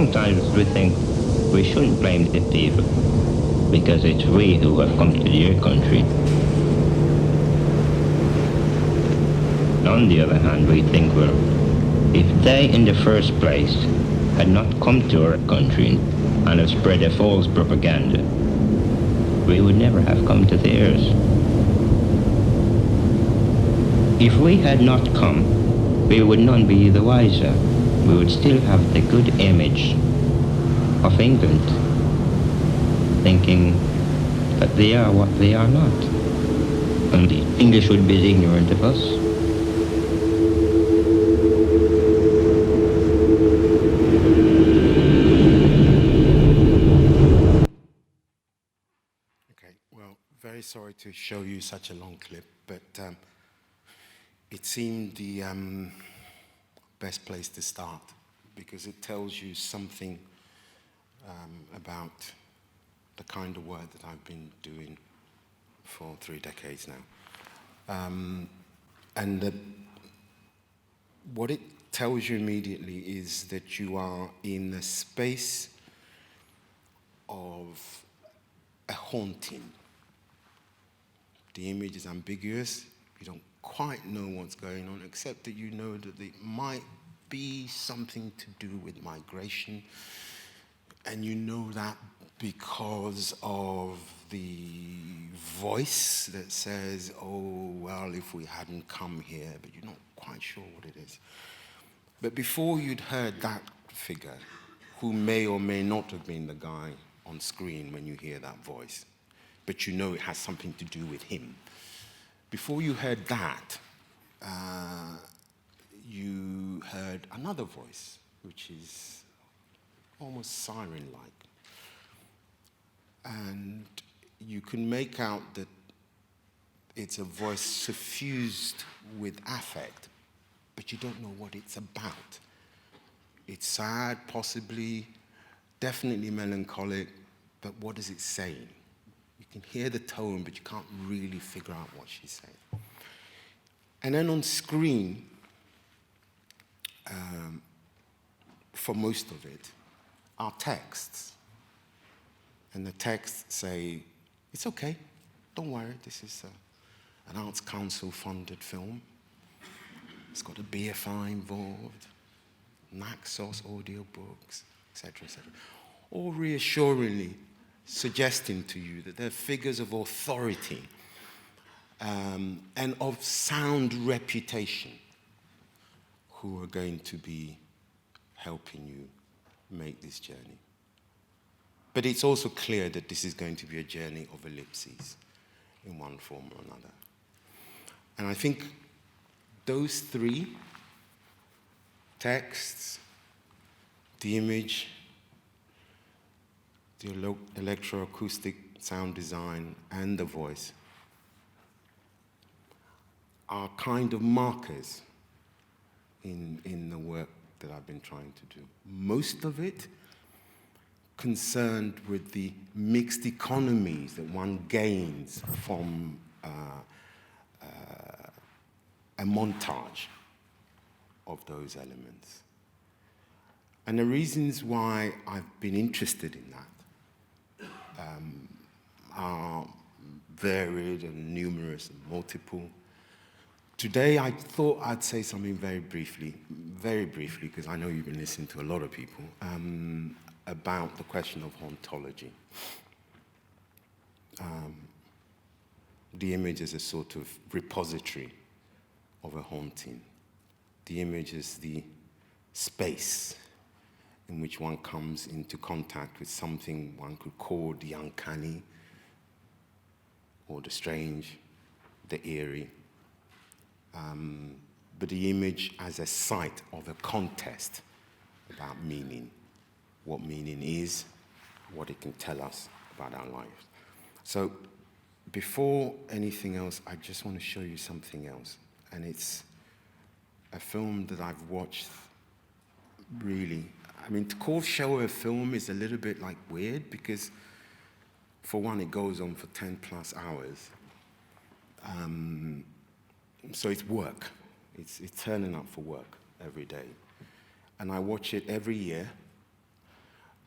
sometimes we think we shouldn't blame the people because it's we who have come to their country. On the other hand, we think, well, if they in the first place had not come to our country and have spread a false propaganda, we would never have come to theirs. If we had not come, we would none be the wiser. We would still have the good image of England, thinking that they are what they are not. And the English would be ignorant of us. Okay, well, very sorry to show you such a long clip, but it seemed the best place to start because it tells you something about the kind of work that I've been doing for 3 decades now. What it tells you immediately is that you are in a space of a haunting. The image is ambiguous. You don't quite know what's going on, except that you know that it might be something to do with migration. And you know that because of the voice that says, oh, well, if we hadn't come here, but you're not quite sure what it is. But before you'd heard that figure, who may or may not have been the guy on screen when you hear that voice, but you know it has something to do with him. Before you heard that, you heard another voice, which is almost siren-like. And you can make out that it's a voice suffused with affect, but you don't know what it's about. It's sad, possibly, definitely melancholic, but what is it saying? You can hear the tone, but you can't really figure out what she's saying. And then on screen, for most of it, are texts. And the texts say, it's okay, don't worry, this is an Arts Council-funded film. It's got a BFI involved, Naxos audiobooks, etc., etc. All reassuringly suggesting to you that they're figures of authority and of sound reputation who are going to be helping you make this journey. But it's also clear that this is going to be a journey of ellipses in one form or another. And I think those three, texts, the image, the electroacoustic sound design, and the voice, are kind of markers in the work that I've been trying to do. Most of it concerned with the mixed economies that one gains from a montage of those elements. And the reasons why I've been interested in that are varied and numerous and multiple. Today, I thought I'd say something very briefly, because I know you've been listening to a lot of people, about the question of ontology. The image is a sort of repository of a haunting. The image is the space in which one comes into contact with something one could call the uncanny, or the strange, the eerie. But the image as a site of a contest about meaning, what meaning is, what it can tell us about our lives. So before anything else, I just want to show you something else. And it's a film that I've watched really. I mean, to call show a film is a little bit like weird because, for one, it goes on for 10 plus hours. So it's work. It's turning up for work every day. And I watch it every year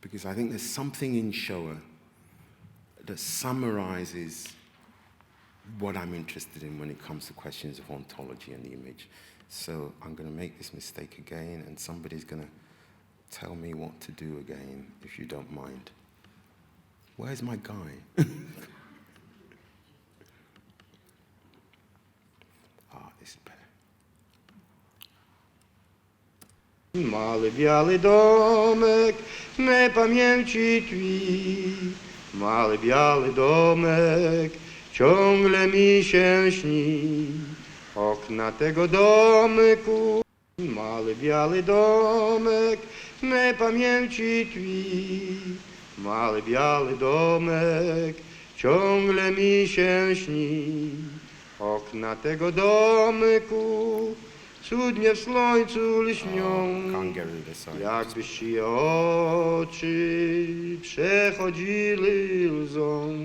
because I think there's something in Shoah that summarizes what I'm interested in when it comes to questions of ontology and the image. So I'm going to make this mistake again, and somebody's going to tell me what to do again, if you don't mind. Where's my guy? This is better. Mały biały domek me pamięci twi, mały biały domek ciągle mi się śni. Okna tego domku, mały biały domek me pamięci twi, mały biały domek ciągle mi się śni. Okna tego domku cudnie w słońcu lśnią, jakby ci oczy przechodzili łzą.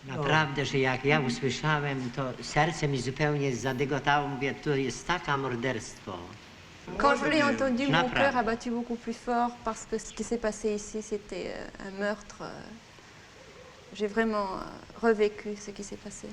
Naprawdę, że jak ja usłyszałem, to serce mi zupełnie zadygotało. Mówię, to jest takie morderstwo. Quand je l'ai entendu, mon cœur a battu beaucoup plus fort parce que ce qui s'est passé ici, c'était un meurtre. J'ai vraiment revécu ce qui s'est passé.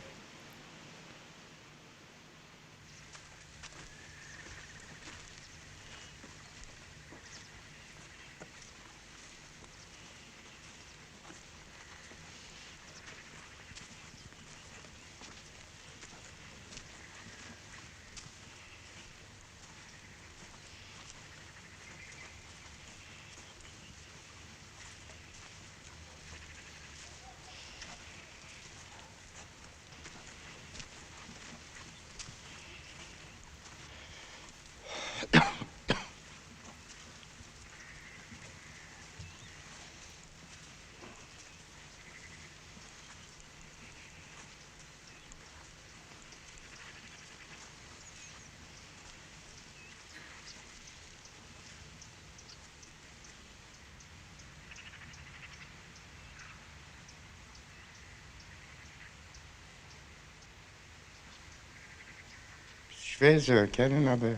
Schwer zu erkennen, aber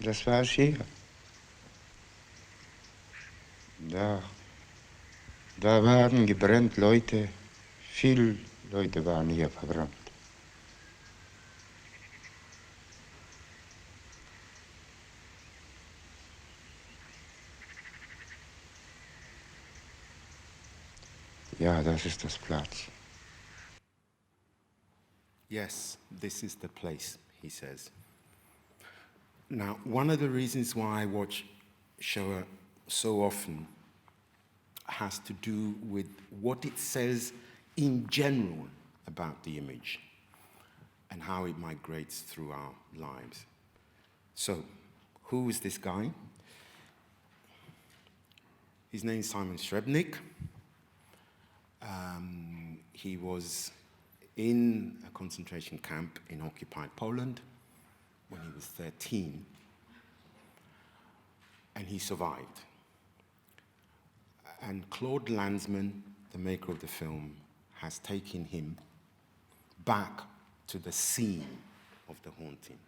das war hier. Da waren gebrannt Leute, viele Leute waren hier verbrannt. Ja, das ist das Platz. Yes, this is the place, he says. Now, one of the reasons why I watch Shoah so often has to do with what it says in general about the image and how it migrates through our lives. So, who is this guy? His name is Simon Srebnik. He was in a concentration camp in occupied Poland when he was 13, and he survived. And Claude Lanzmann, the maker of the film, has taken him back to the scene of the haunting.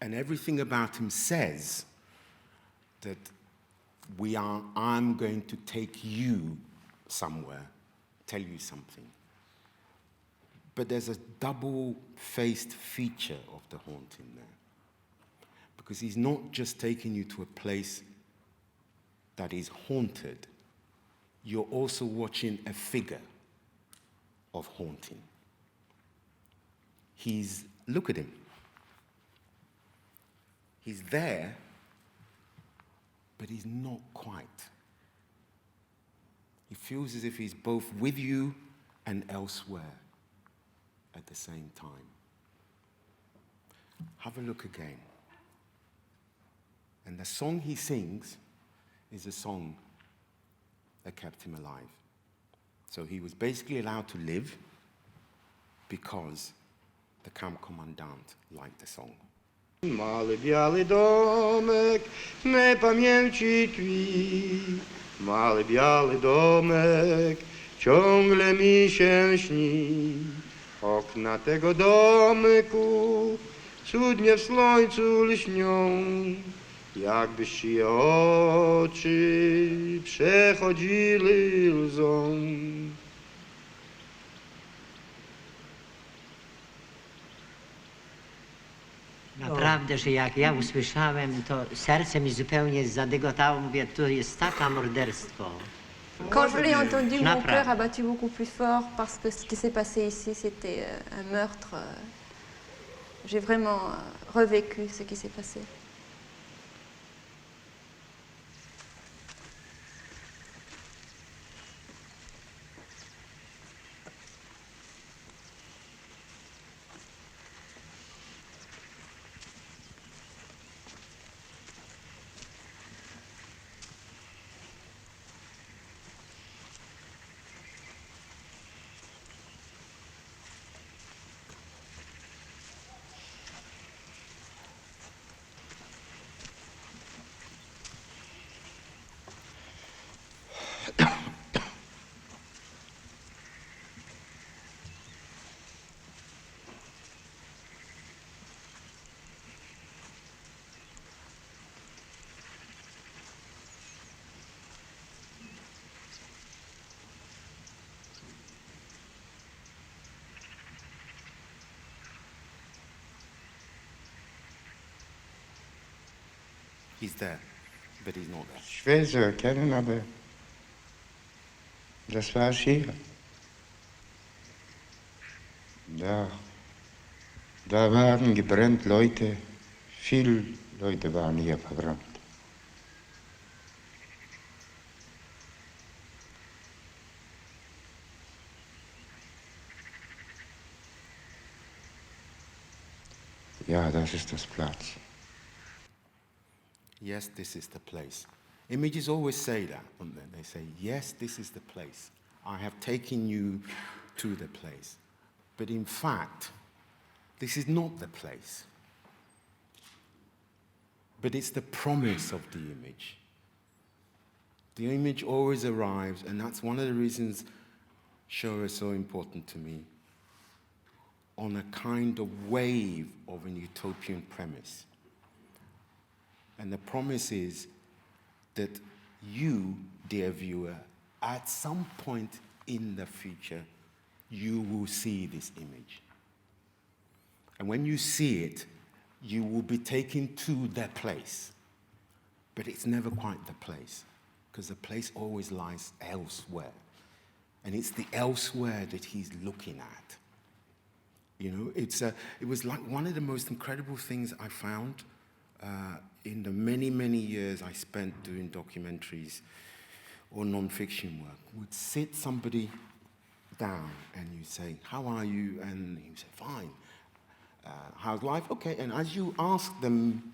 And everything about him says that I'm going to take you somewhere, tell you something. But there's a double-faced feature of the haunting there. Because he's not just taking you to a place that is haunted, you're also watching a figure of haunting. Look at him. He's there, but he's not quite. He feels as if he's both with you and elsewhere at the same time. Have a look again. And the song he sings is a song that kept him alive. So he was basically allowed to live because the camp commandant liked the song. Mały biały domek me pamięci twi, mały biały domek ciągle mi się śni. Okna tego domku cudnie w słońcu lśnią, jakby szyje oczy przechodzili łzą. Naprawdę, że jak ja usłyszałem, to serce mi zupełnie zadygotało. Mówię, tu jest takie morderstwo. Quand je l'ai entendu, mon Napra. cœur a battu beaucoup plus fort parce que ce qui s'est passé ici, c'était un meurtre. J'ai vraiment revécu ce qui s'est passé. He's there, but he's not there. Schwer zu erkennen, aber das war hier. Da waren gebrannt Leute, viele Leute waren hier verbrannt. Ja, das ist das Platz. Yes, this is the place. Images always say that, don't they? They say, yes, this is the place. I have taken you to the place. But in fact, this is not the place. But it's the promise of the image. The image always arrives, and that's one of the reasons show is so important to me, on a kind of wave of an utopian premise. And the promise is that you, dear viewer, at some point in the future, you will see this image. And when you see it, you will be taken to the place. But it's never quite the place, because the place always lies elsewhere. And it's the elsewhere that he's looking at. You know, it was like one of the most incredible things I found in the many, many years I spent doing documentaries or non-fiction work. Would sit somebody down and you say, how are you? And he would say, fine. How's life? Okay. And as you ask them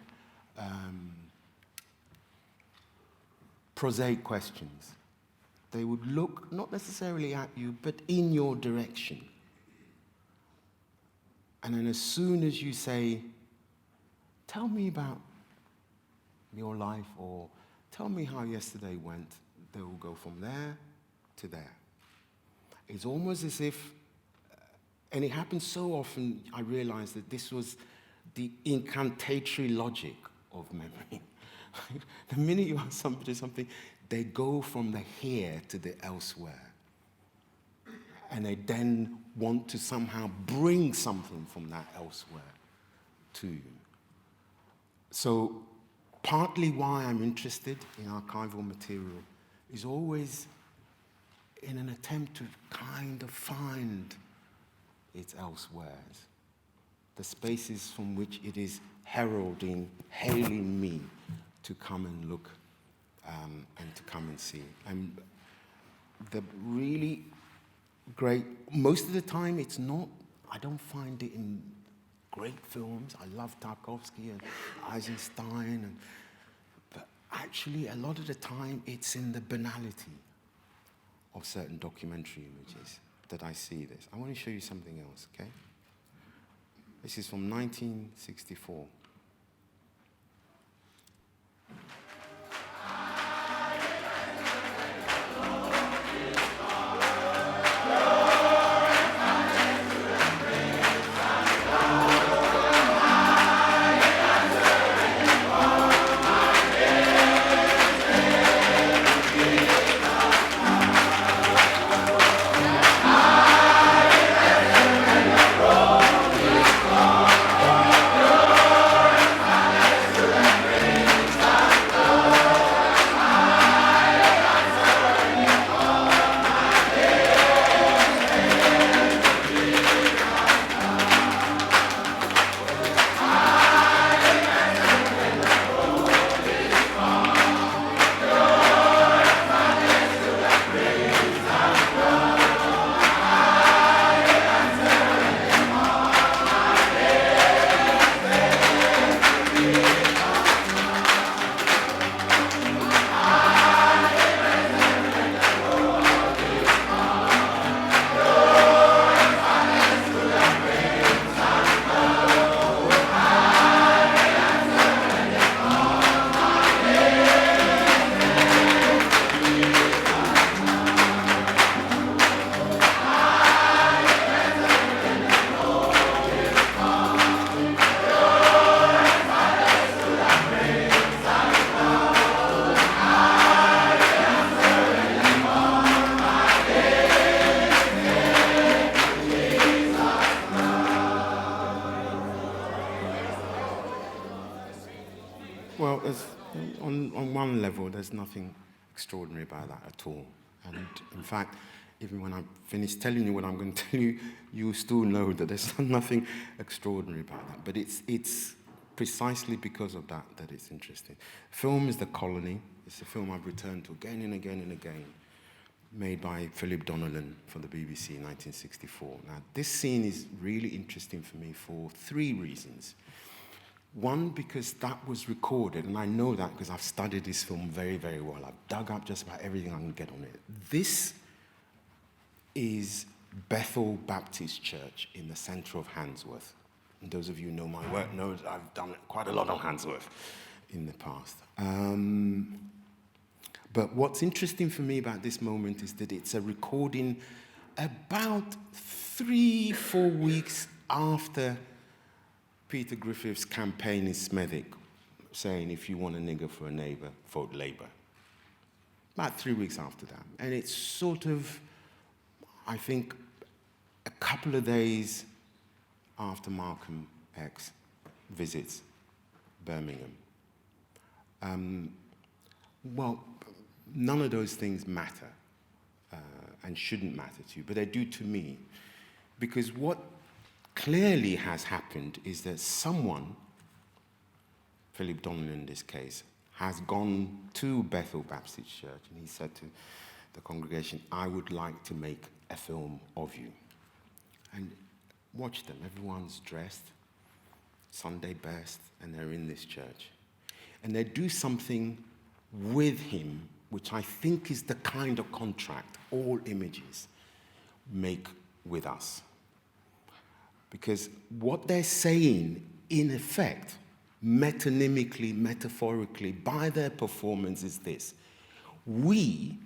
prosaic questions, they would look not necessarily at you, but in your direction. And then as soon as you say, tell me about your life, or tell me how yesterday went, they will go from there to there. It's almost as if, and it happens so often, I realized that this was the incantatory logic of memory. The minute you ask somebody something, they go from the here to the elsewhere. And they then want to somehow bring something from that elsewhere to you. So partly why I'm interested in archival material is always in an attempt to kind of find its elsewheres, the spaces from which it is heralding, hailing me to come and look and to come and see. And the really great, most of the time it's not, I don't find it in great films. I love Tarkovsky and Eisenstein, but actually a lot of the time it's in the banality of certain documentary images that I see this. I want to show you something else, okay? This is from 1964. level, there's nothing extraordinary about that at all. And in fact, even when I'm finished telling you what I'm going to tell you, you still know that there's nothing extraordinary about that. But it's precisely because of that it's interesting. Film is The Colony. It's a film I've returned to again and again and again, made by Philip Donnellan for the BBC in 1964. Now, this scene is really interesting for me for 3 reasons. One, because that was recorded, and I know that because I've studied this film very, very well. I've dug up just about everything I can get on it. This is Bethel Baptist Church in the centre of Handsworth. And those of you who know my work know that I've done quite a lot on Handsworth in the past. But what's interesting for me about this moment is that it's a recording about 3-4 weeks after Peter Griffith's campaign in Smethwick, saying, if you want a nigger for a neighbour, vote Labour. About 3 weeks after that. And it's sort of, I think, a couple of days after Malcolm X visits Birmingham. Well, none of those things matter and shouldn't matter to you, but they do to me. Because what clearly has happened is that someone, Philip Donnellan in this case, has gone to Bethel Baptist Church and he said to the congregation, I would like to make a film of you. And watch them, everyone's dressed, Sunday best, and they're in this church. And they do something with him, which I think is the kind of contract all images make with us. Because what they're saying, in effect, metonymically, metaphorically, by their performance is this. We,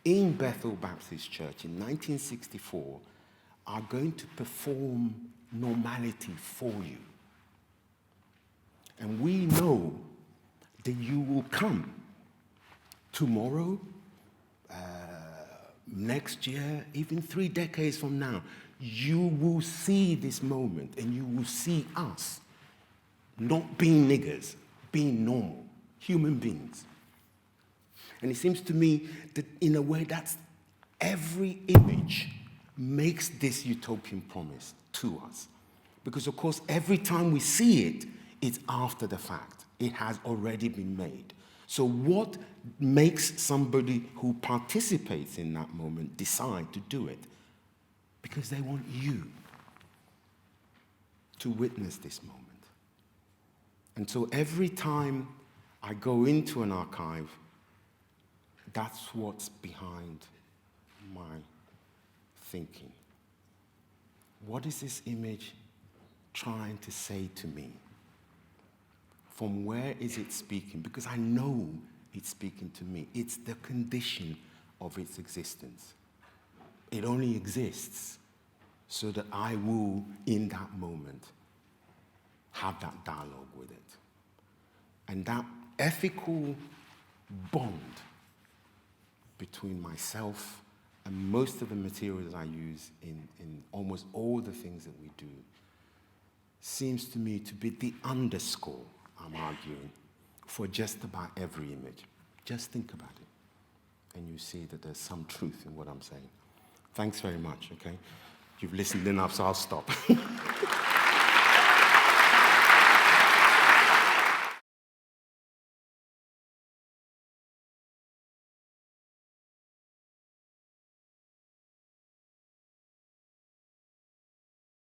in Bethel Baptist Church in 1964, are going to perform normality for you. And we know that you will come tomorrow, next year, even 3 decades from now. You will see this moment and you will see us not being niggers, being normal, human beings. And it seems to me that in a way that's every image makes this utopian promise to us. Because of course every time we see it, it's after the fact. It has already been made. So what makes somebody who participates in that moment decide to do it? Because they want you to witness this moment. And so every time I go into an archive, that's what's behind my thinking. What is this image trying to say to me? From where is it speaking? Because I know it's speaking to me. It's the condition of its existence. It only exists so that I will, in that moment, have that dialogue with it. And that ethical bond between myself and most of the materials I use in almost all the things that we do seems to me to be the underscore, I'm arguing, for just about every image. Just think about it, and you see that there's some truth in what I'm saying. Thanks very much, okay? You've listened enough, so I'll stop.